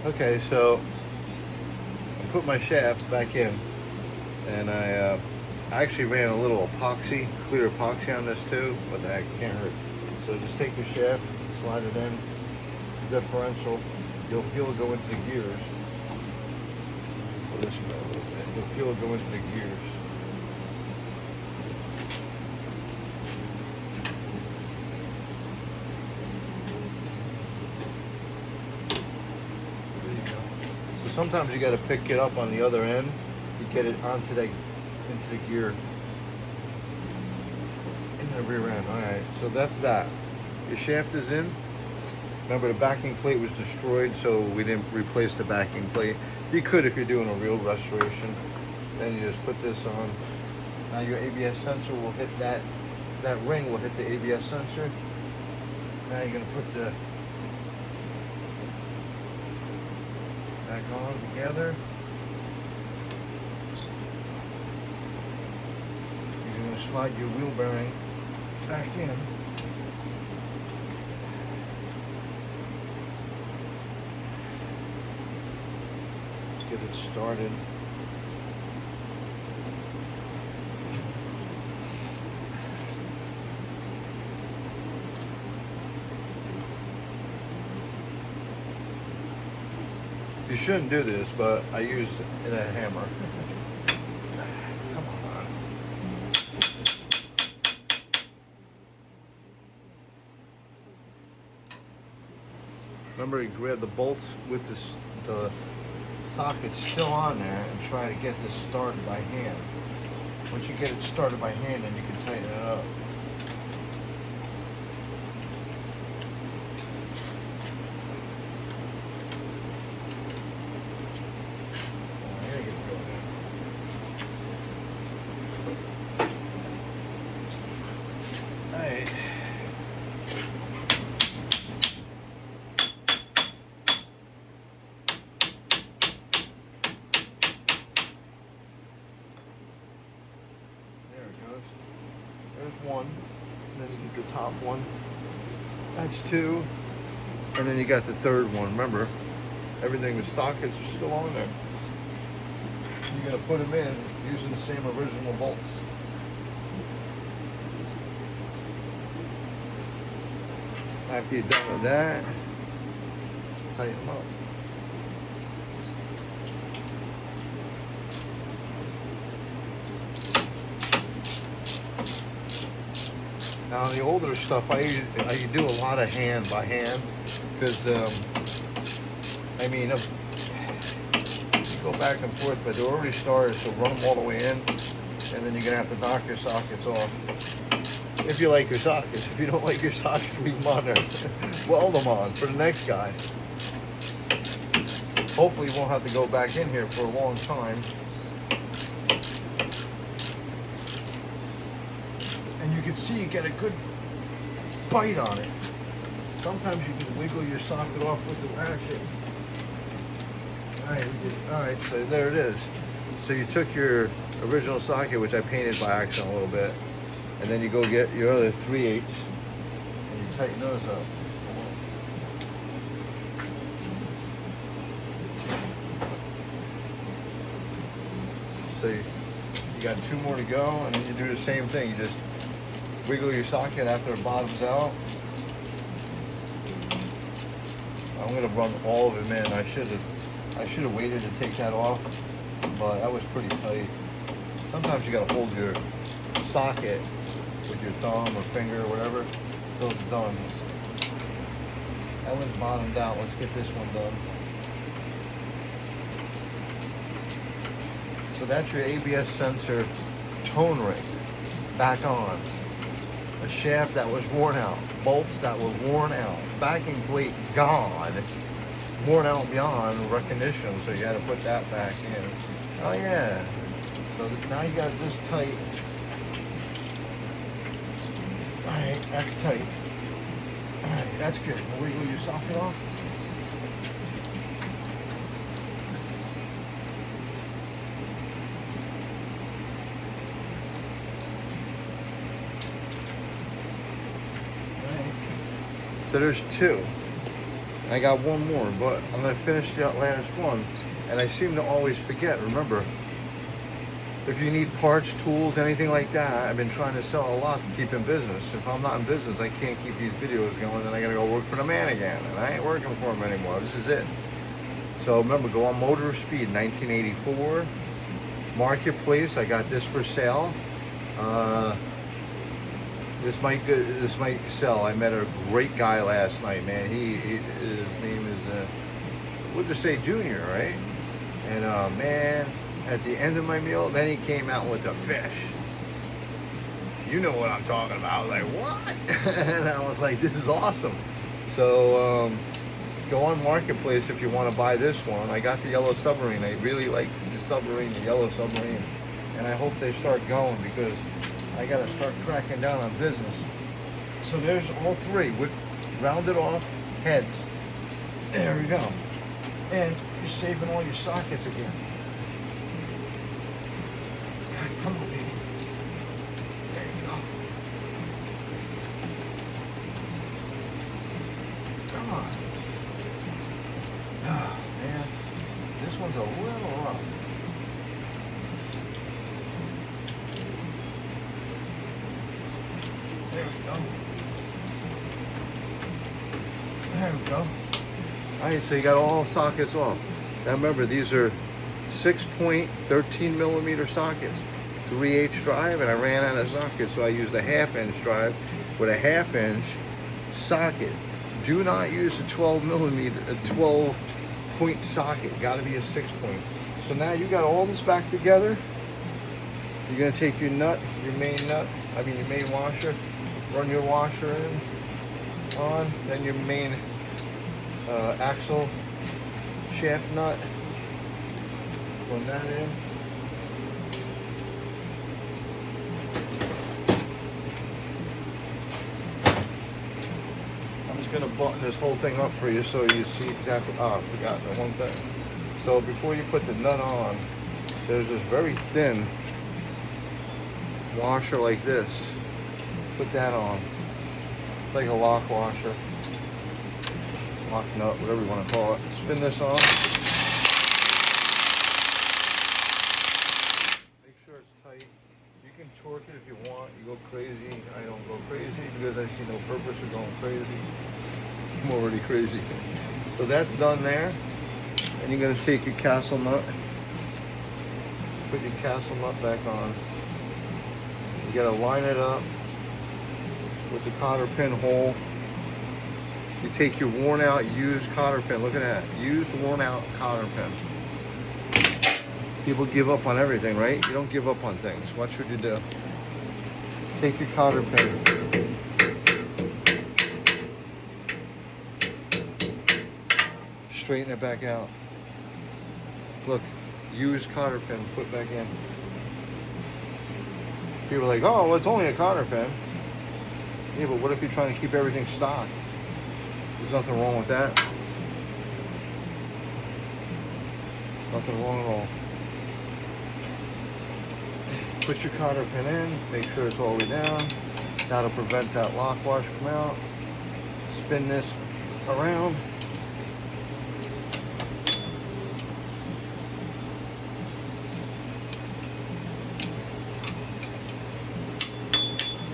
Okay, so I put my shaft back in, and I actually ran a little epoxy, clear epoxy on this too, but that can't hurt. So just take your shaft, slide it in, differential. You'll feel it go into the gears. Pull this way a little bit. You'll feel it go into the gears. There you go. So sometimes you got to pick it up on the other end to get it onto the into the gear in the rear end. All right, so that's that. Your shaft is in. Remember, the backing plate was destroyed, so we didn't replace the backing plate. You could if you're doing a real restoration. Then you just put this on. Now your ABS sensor will hit that ring will hit the ABS sensor. Now you're gonna put the back on together. You're gonna slide your wheel bearing back in. Get it started. You shouldn't do this, but I use it a hammer. Come on. Remember, you grab the bolts with the socket still on there and try to get this started by hand. Once you get it started by hand, then you can tighten it up. There's one, and then you get the top one. That's two, and then you got the third one. Remember, everything with sockets are still on there. You're gonna put them in using the same original bolts. After you're done with that, tighten them up. Now the older stuff, I do a lot of hand by hand because I mean you go back and forth, but they're already started, so run them all the way in, and then you're gonna have to knock your sockets off. If you like your sockets, if you don't like your sockets, leave them on there. Weld them on for the next guy. Hopefully, you won't have to go back in here for a long time. You can see you get a good bite on it. Sometimes you can wiggle your socket off with the ratchet. Alright, so there it is. So you took your original socket, which I painted by accident a little bit, and then you go get your other 3/8 and you tighten those up. So you got two more to go, and then you do the same thing. You just wiggle your socket after it bottoms out. I'm gonna run all of them in. I should have waited to take that off, but that was pretty tight. Sometimes you gotta hold your socket with your thumb or finger or whatever until it's done. That one's bottomed out. Let's get this one done. So that's your ABS sensor tone ring back on. A shaft that was worn out, bolts that were worn out, backing plate gone, worn out beyond recognition, so you had to put that back in. Oh yeah, so now you got this tight. Alright, that's tight. Alright, that's good. Wiggle your socket off. So there's two. I got one more, but I'm gonna finish that last one. And I seem to always forget. Remember, if you need parts, tools, anything like that, I've been trying to sell a lot to keep in business. If I'm not in business, I can't keep these videos going. Then I gotta go work for the man again, and I ain't working for him anymore. This is it. So remember, go on Motor Speed, 1984 Marketplace. I got this for sale. This might sell. I met a great guy last night, man. His name is we'll just say Junior, right? And man, at the end of my meal, then he came out with the fish. You know what I'm talking about. I was like, what? And I was like, this is awesome. So go on Marketplace if you want to buy this one. I got the Yellow Submarine. I really like the submarine, the Yellow Submarine. And I hope they start going, because I got to start cracking down on business. So there's all three with rounded off heads. There we go. And you're saving all your sockets again. Come on, baby. There you go. Come on. Oh, man. This one's a little rough. There we go. There we go. Alright, so you got all sockets off. Now remember, these are 6.13 millimeter sockets. 3/8 drive, and I ran out of sockets, so I used a 1/2 drive with a 1/2 socket. Do not use a 12 point socket. Got to be a 6-point. So now you got all this back together. You're gonna take your nut, your main washer, run your washer in on, then your main axle shaft nut. Run that in. Going to button this whole thing up for you so you see exactly. I forgot the one thing. So before you put the nut on, there's this very thin washer like this. Put that on. It's like a lock washer, lock nut, whatever you want to call it. Spin this on. Make sure it's tight. You can torque it if you want. You go crazy. I don't go crazy because I see no purpose of going crazy. I'm already crazy. So that's done there. And you're going to take your castle nut. Put your castle nut back on. You got to line it up with the cotter pin hole. You take your worn out used cotter pin. Look at that. Used worn out cotter pin. People give up on everything, right? You don't give up on things. Watch what you do. Take your cotter pin. Straighten it back out. Look, used cotter pin, put back in. People are like, oh, well, it's only a cotter pin. Yeah, but what if you're trying to keep everything stock? There's nothing wrong with that. Nothing wrong at all. Put your cotter pin in, make sure it's all the way down. That'll prevent that lock wash from out. Spin this around.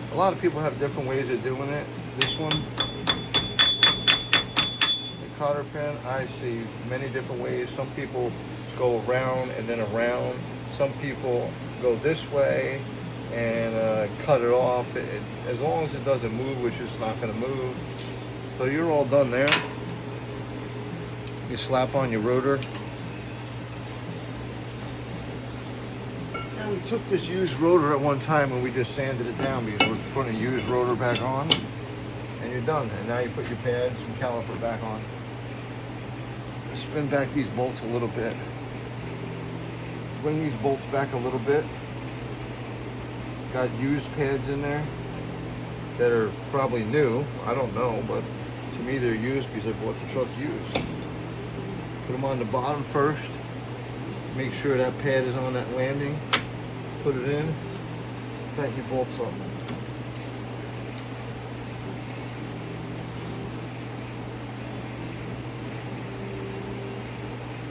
A lot of people have different ways of doing it. This one, the cotter pin, I see many different ways. Some people go around and then around. Some people go this way and cut it off. As long as it doesn't move, which it's not going to move. So you're all done there. You slap on your rotor. We took this used rotor at one time and we just sanded it down because we're putting a used rotor back on, and you're done. And now you put your pads and caliper back on. Spin back these bolts a little bit. Bring these bolts back a little bit. Got used pads in there that are probably new. I don't know, but to me they're used because I bought the truck used. Put them on the bottom first. Make sure that pad is on that landing. Put it in, tighten your bolts up.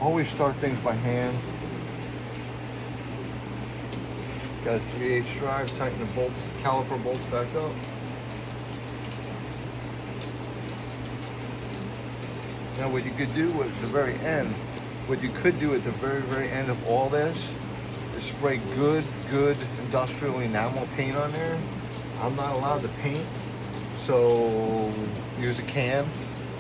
Always start things by hand. Got a 3/8 drive, tighten the bolts, caliper bolts back up. Now what you could do at the very end, what you could do at the very, very end of all this is spray good industrial enamel paint on there. I'm not allowed to paint, so use a can.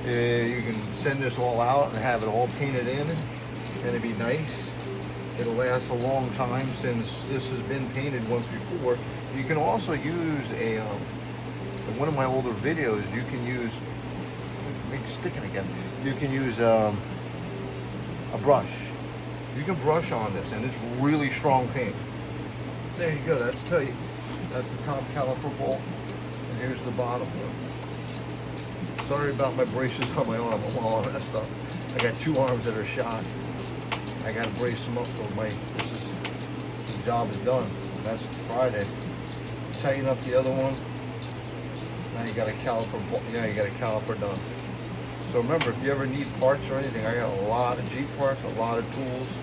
You can send this all out and have it all painted in, and it'd be nice. It'll last a long time since this has been painted once before. You can also use a, in one of my older videos, you can use, it's sticking again, you can use a brush. You can brush on this and it's really strong paint. There you go, that's tight. That's the top caliper bolt, and here's the bottom one. Sorry about my braces on my arm, I'm all on that stuff. I got 2 arms that are shot. I gotta brace them up for the job is done. That's Friday. Tighten up the other one. Now you got a caliper, you got a caliper done. So remember, if you ever need parts or anything, I got a lot of Jeep parts, a lot of tools,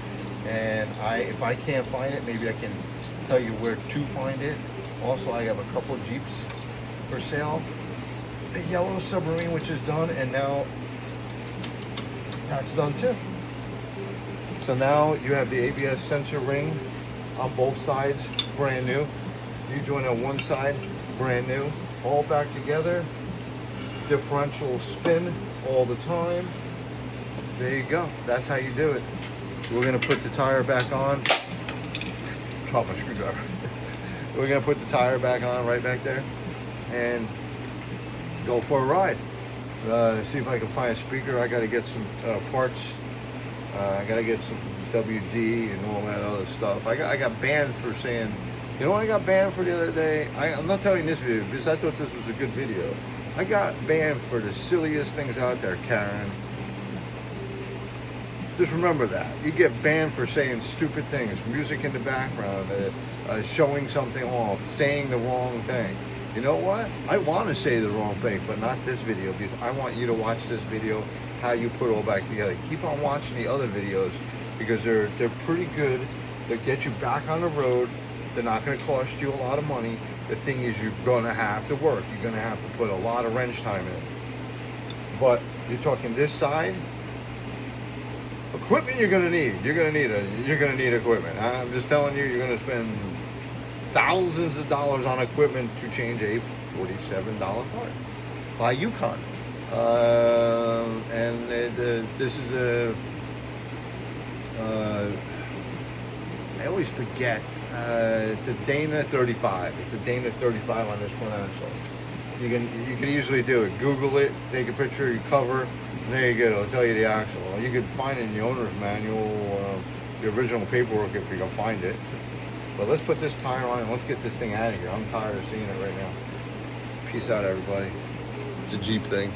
and if I can't find it, maybe I can tell you where to find it. Also, I have a couple of Jeeps for sale. The yellow Submarine, which is done, and now that's done too. So now you have the ABS sensor ring on both sides, brand new. You join on one side, brand new. All back together. Differential spin all the time. There you go. That's how you do it. We're gonna put the tire back on. Drop my screwdriver. We're gonna put the tire back on right back there and go for a ride. See if I can find a speaker. I gotta get some parts. I gotta get some WD and all that other stuff. I got banned for saying, you know what I got banned for the other day? I'm not telling this video because I thought this was a good video. I got banned for the silliest things out there, Karen. Just remember that. You get banned for saying stupid things, music in the background, showing something off, saying the wrong thing. You know what? I want to say the wrong thing, but not this video because I want you to watch this video, how you put it all back together. Keep on watching the other videos because they're pretty good. They get you back on the road. They're not going to cost you a lot of money. The thing is, you're going to have to work. You're going to have to put a lot of wrench time in. But you're talking this side. Equipment you're going to need. You're going to need equipment. I'm just telling you, you're going to spend thousands of dollars on equipment to change a $47 part. Buy Yukon. This is I always forget. It's a Dana 35. It's a Dana 35 on this front axle. You can easily do it. Google it, take a picture, you cover, and there you go. It'll tell you the axle. You can find it in the owner's manual, the original paperwork if you can find it. But let's put this tire on and let's get this thing out of here. I'm tired of seeing it right now. Peace out, everybody. It's a Jeep thing.